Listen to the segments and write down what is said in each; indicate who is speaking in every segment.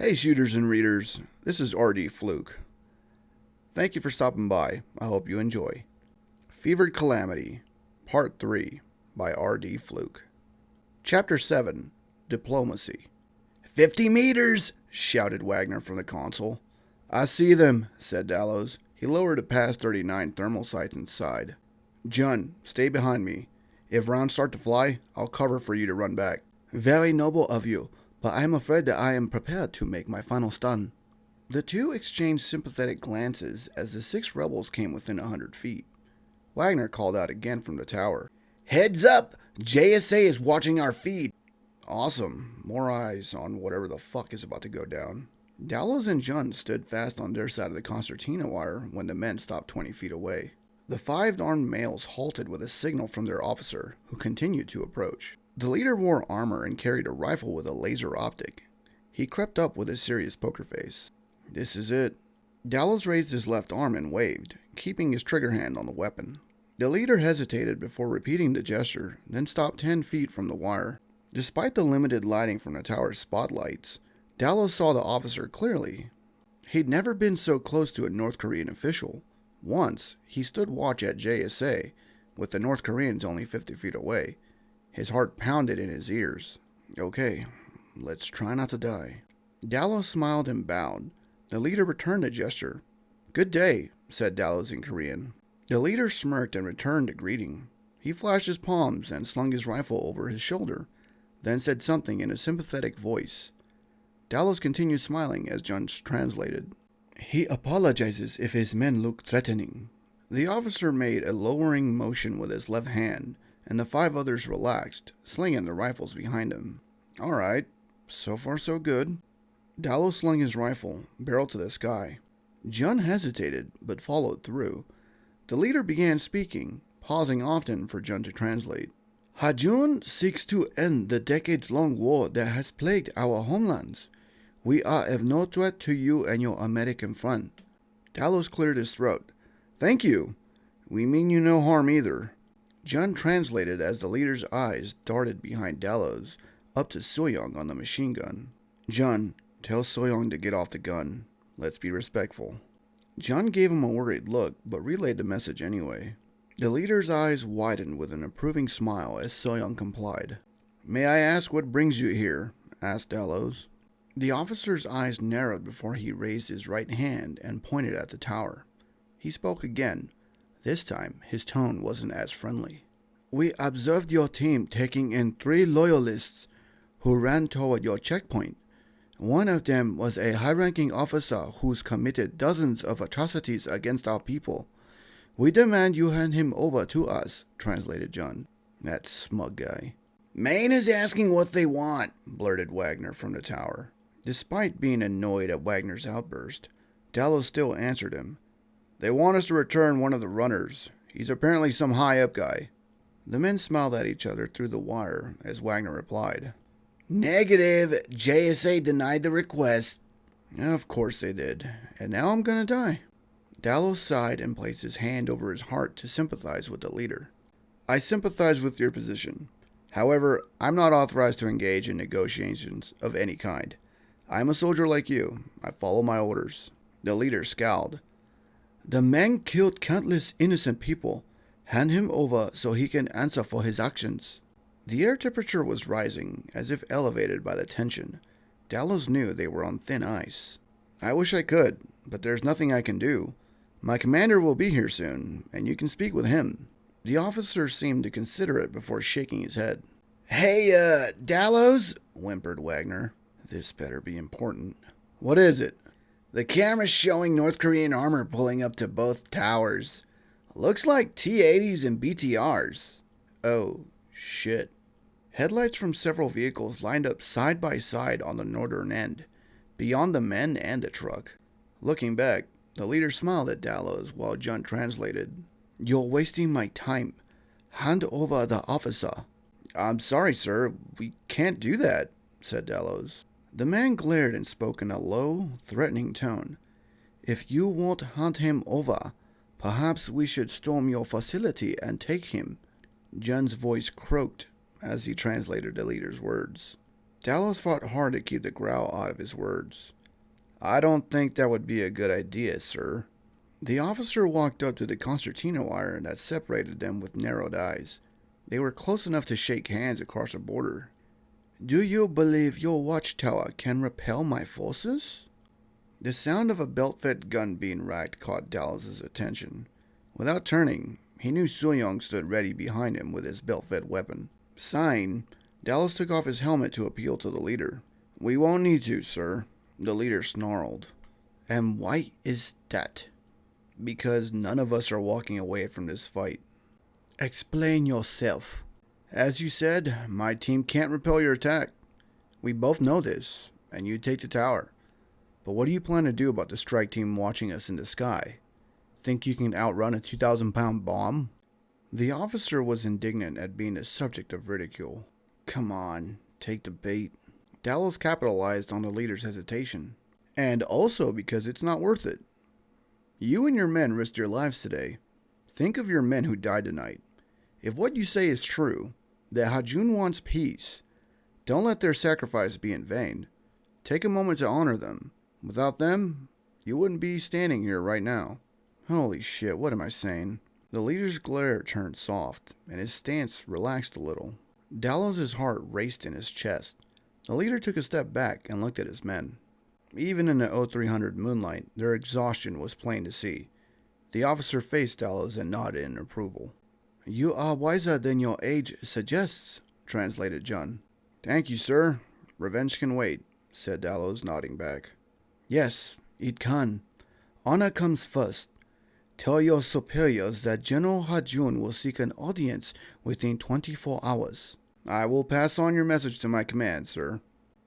Speaker 1: Hey shooters and readers, this is RD Fluke. Thank you for stopping by. I hope you enjoy. Fevered Calamity, Part 3 by RD Fluke. Chapter 7, Diplomacy. 50 meters! Shouted Wagner from the console. I see them, said Dallows. He lowered a PAS 39 thermal sights inside. Jun, stay behind me. If rounds start to fly, I'll cover for you to run back. Very noble of you, but I am afraid that I am prepared to make my final stun. The two exchanged sympathetic glances as the 6 rebels came within 100 feet. Wagner called out again from the tower. Heads up! JSA is watching our feed! Awesome. More eyes on whatever the fuck is about to go down. Dallows and Jun stood fast on their side of the concertina wire when the men stopped 20 feet away. The 5 armed males halted with a signal from their officer, who continued to approach. The leader wore armor and carried a rifle with a laser optic. He crept up with a serious poker face. This is it. Dallows raised his left arm and waved, keeping his trigger hand on the weapon. The leader hesitated before repeating the gesture, then stopped 10 feet from the wire. Despite the limited lighting from the tower's spotlights, Dallows saw the officer clearly. He'd never been so close to a North Korean official. Once, he stood watch at JSA, with the North Koreans only 50 feet away. His heart pounded in his ears. Okay, let's try not to die. Dallows smiled and bowed. The leader returned the gesture. Good day, said Dallows in Korean. The leader smirked and returned the greeting. He flashed his palms and slung his rifle over his shoulder, then said something in a sympathetic voice. Dallows continued smiling as Jun translated. He apologizes if his men look threatening. The officer made a lowering motion with his left hand, and the 5 others relaxed, slinging their rifles behind him. All right, so far so good. Dallows slung his rifle, barrel to the sky. Jun hesitated, but followed through. The leader began speaking, pausing often for Jun to translate. Hajun seeks to end the decades-long war that has plagued our homelands. We are of no threat to you and your American friend. Dallows cleared his throat. Thank you. We mean you no harm either. Jun translated as the leader's eyes darted behind Dallows, up to Soyoung on the machine gun. Jun, tell Soyoung to get off the gun. Let's be respectful. Jun gave him a worried look, but relayed the message anyway. The leader's eyes widened with an approving smile as Soyoung complied. May I ask what brings you here? Asked Dallows. The officer's eyes narrowed before he raised his right hand and pointed at the tower. He spoke again. This time, his tone wasn't as friendly. We observed your team taking in 3 loyalists who ran toward your checkpoint. One of them was a high-ranking officer who's committed dozens of atrocities against our people. We demand you hand him over to us, translated Jun. That smug guy. Maine is asking what they want, blurted Wagner from the tower. Despite being annoyed at Wagner's outburst, Dallows still answered him. They want us to return one of the runners. He's apparently some high-up guy. The men smiled at each other through the wire as Wagner replied. Negative. JSA denied the request. Of course they did. And now I'm gonna die. Dallows sighed and placed his hand over his heart to sympathize with the leader. I sympathize with your position. However, I'm not authorized to engage in negotiations of any kind. I'm a soldier like you. I follow my orders. The leader scowled. The man killed countless innocent people. Hand him over so he can answer for his actions. The air temperature was rising, as if elevated by the tension. Dallows knew they were on thin ice. I wish I could, but there's nothing I can do. My commander will be here soon, and you can speak with him. The officer seemed to consider it before shaking his head. Hey, Dallows, whimpered Wagner. This better be important. What is it? The camera's showing North Korean armor pulling up to both towers. Looks like T-80s and BTRs. Oh, shit. Headlights from several vehicles lined up side by side on the northern end, beyond the men and the truck. Looking back, the leader smiled at Dallows while Jun translated. You're wasting my time. Hand over the officer. I'm sorry, sir. We can't do that, said Dallows. The man glared and spoke in a low, threatening tone. If you won't hand him over, perhaps we should storm your facility and take him. Jun's voice croaked as he translated the leader's words. Dallas fought hard to keep the growl out of his words. I don't think that would be a good idea, sir. The officer walked up to the concertina wire that separated them with narrowed eyes. They were close enough to shake hands across the border. Do you believe your watchtower can repel my forces? The sound of a belt-fed gun being racked caught Dallas's attention. Without turning, he knew Soyoung stood ready behind him with his belt-fed weapon. Sighing, Dallas took off his helmet to appeal to the leader. We won't need to, sir, the leader snarled. And why is that? Because none of us are walking away from this fight. Explain yourself. As you said, my team can't repel your attack. We both know this, and you take the tower. But what do you plan to do about the strike team watching us in the sky? Think you can outrun a 2,000-pound bomb? The officer was indignant at being the subject of ridicule. Come on, take the bait. Dallas capitalized on the leader's hesitation. And also because it's not worth it. You and your men risked your lives today. Think of your men who died tonight. If what you say is true, that Hajun wants peace, don't let their sacrifice be in vain. Take a moment to honor them. Without them, you wouldn't be standing here right now. Holy shit, what am I saying? The leader's glare turned soft, and his stance relaxed a little. Dallas's heart raced in his chest. The leader took a step back and looked at his men. Even in the 0300 moonlight, their exhaustion was plain to see. The officer faced Dallas and nodded in approval. You are wiser than your age suggests, translated Jun. Thank you, sir. Revenge can wait, said Dallas, nodding back. Yes, it can. Honor comes first. Tell your superiors that General Hajun will seek an audience within 24 hours. I will pass on your message to my command, sir.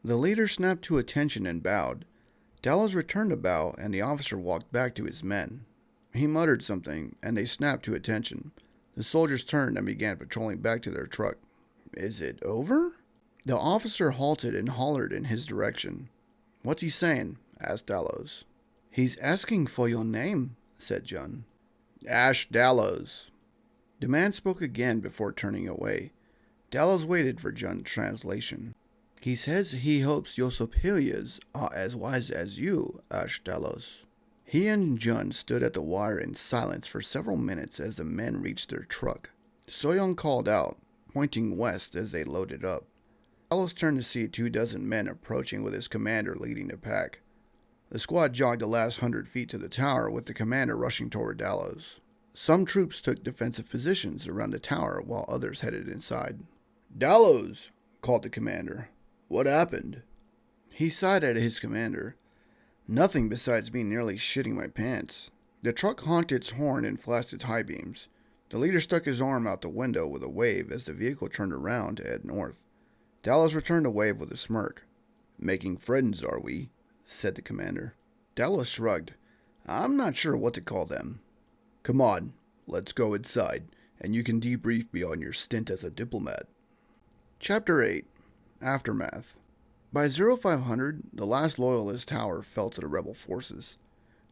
Speaker 1: The leader snapped to attention and bowed. Dallas returned a bow, and the officer walked back to his men. He muttered something, and they snapped to attention. The soldiers turned and began patrolling back to their truck. Is it over? The officer halted and hollered in his direction. What's he saying? Asked Dallas. He's asking for your name, said Jun. Ash Dallas. The man spoke again before turning away. Dallas waited for Jun's translation. He says he hopes your superiors are as wise as you, Ash Dallas. He and Jun stood at the wire in silence for several minutes as the men reached their truck. Soyoung called out, pointing west as they loaded up. Dallas turned to see 24 men approaching with his commander leading the pack. The squad jogged the last 100 feet to the tower with the commander rushing toward Dallas. Some troops took defensive positions around the tower while others headed inside. Dallas, called the commander. What happened? He sighed at his commander. Nothing besides me nearly shitting my pants. The truck honked its horn and flashed its high beams. The leader stuck his arm out the window with a wave as the vehicle turned around to head north. Dallas returned the wave with a smirk. Making friends, are we? Said the commander. Dallas shrugged. I'm not sure what to call them. Come on, let's go inside, and you can debrief me on your stint as a diplomat. Chapter 8. Aftermath. By 0500, the last Loyalist tower fell to the rebel forces.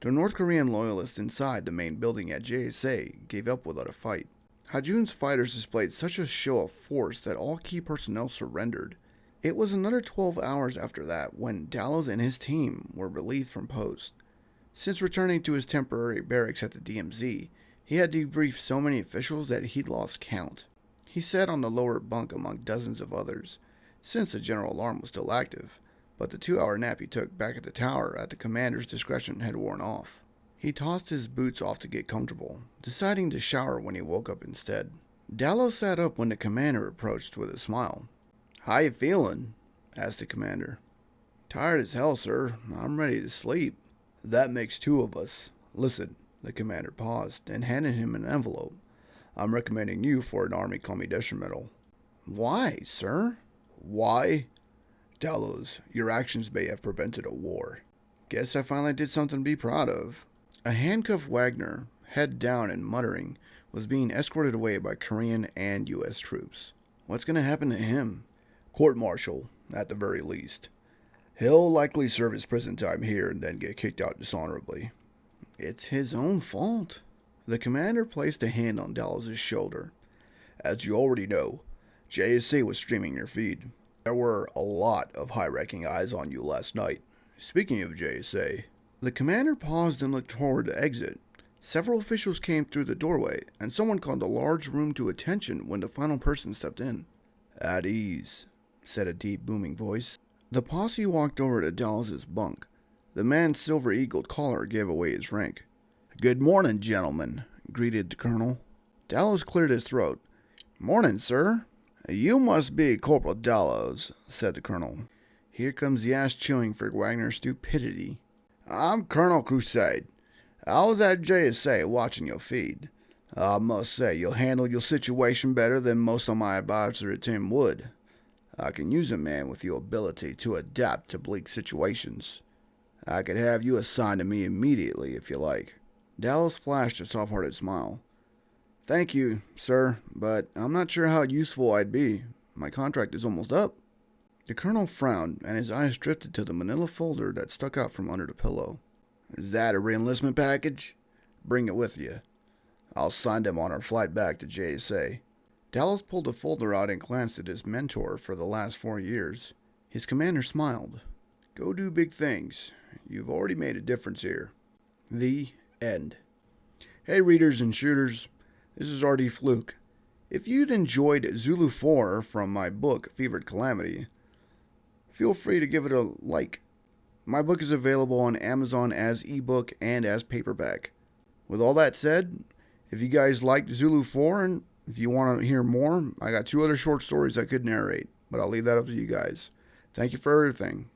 Speaker 1: The North Korean loyalists inside the main building at JSA gave up without a fight. Hajun's fighters displayed such a show of force that all key personnel surrendered. It was another 12 hours after that when Dallas and his team were relieved from post. Since returning to his temporary barracks at the DMZ, he had debriefed so many officials that he'd lost count. He sat on the lower bunk among dozens of others, since the general alarm was still active, but the 2-hour nap he took back at the tower at the commander's discretion had worn off. He tossed his boots off to get comfortable, deciding to shower when he woke up instead. Dallas sat up when the commander approached with a smile. How you feeling? Asked the commander. Tired as hell, sir. I'm ready to sleep. That makes two of us. Listen, the commander paused and handed him an envelope. I'm recommending you for an Army Commendation Medal. Why, sir? Why? Dallas, your actions may have prevented a war. Guess I finally did something to be proud of. A handcuffed Wagner, head down and muttering, was being escorted away by Korean and U.S. troops. What's going to happen to him? Court-martial, at the very least. He'll likely serve his prison time here and then get kicked out dishonorably. It's his own fault. The commander placed a hand on Dallas's shoulder. As you already know, JSA was streaming your feed. There were a lot of high-ranking eyes on you last night. Speaking of JSA, the commander paused and looked toward the exit. Several officials came through the doorway, and someone called the large room to attention when the final person stepped in. "At ease," said a deep, booming voice. The posse walked over to Dallas's bunk. The man's silver-eagled collar gave away his rank. "Good morning, gentlemen," greeted the colonel. Dallas cleared his throat. "Morning, sir." "You must be Corporal Dallas," said the colonel. Here comes the ass-chewing for Wagner's stupidity. "I'm Colonel Crusade. I was at JSA watching your feed. I must say you'll handle your situation better than most of my advisory team would. I can use a man with your ability to adapt to bleak situations. I could have you assigned to me immediately if you like." Dallas flashed a soft-hearted smile. "Thank you, sir, but I'm not sure how useful I'd be. My contract is almost up." The colonel frowned, and his eyes drifted to the manila folder that stuck out from under the pillow. "Is that a re-enlistment package? Bring it with you. I'll sign them on our flight back to JSA. Dallas pulled the folder out and glanced at his mentor for the last 4 years. His commander smiled. "Go do big things. You've already made a difference here." The end. Hey readers and shooters, this is RD Fluke. If you'd enjoyed Zulu Four from my book, Fevered Calamity, feel free to give it a like. My book is available on Amazon as ebook and as paperback. With all that said, if you guys liked Zulu Four and if you want to hear more, I got 2 other short stories I could narrate, but I'll leave that up to you guys. Thank you for everything.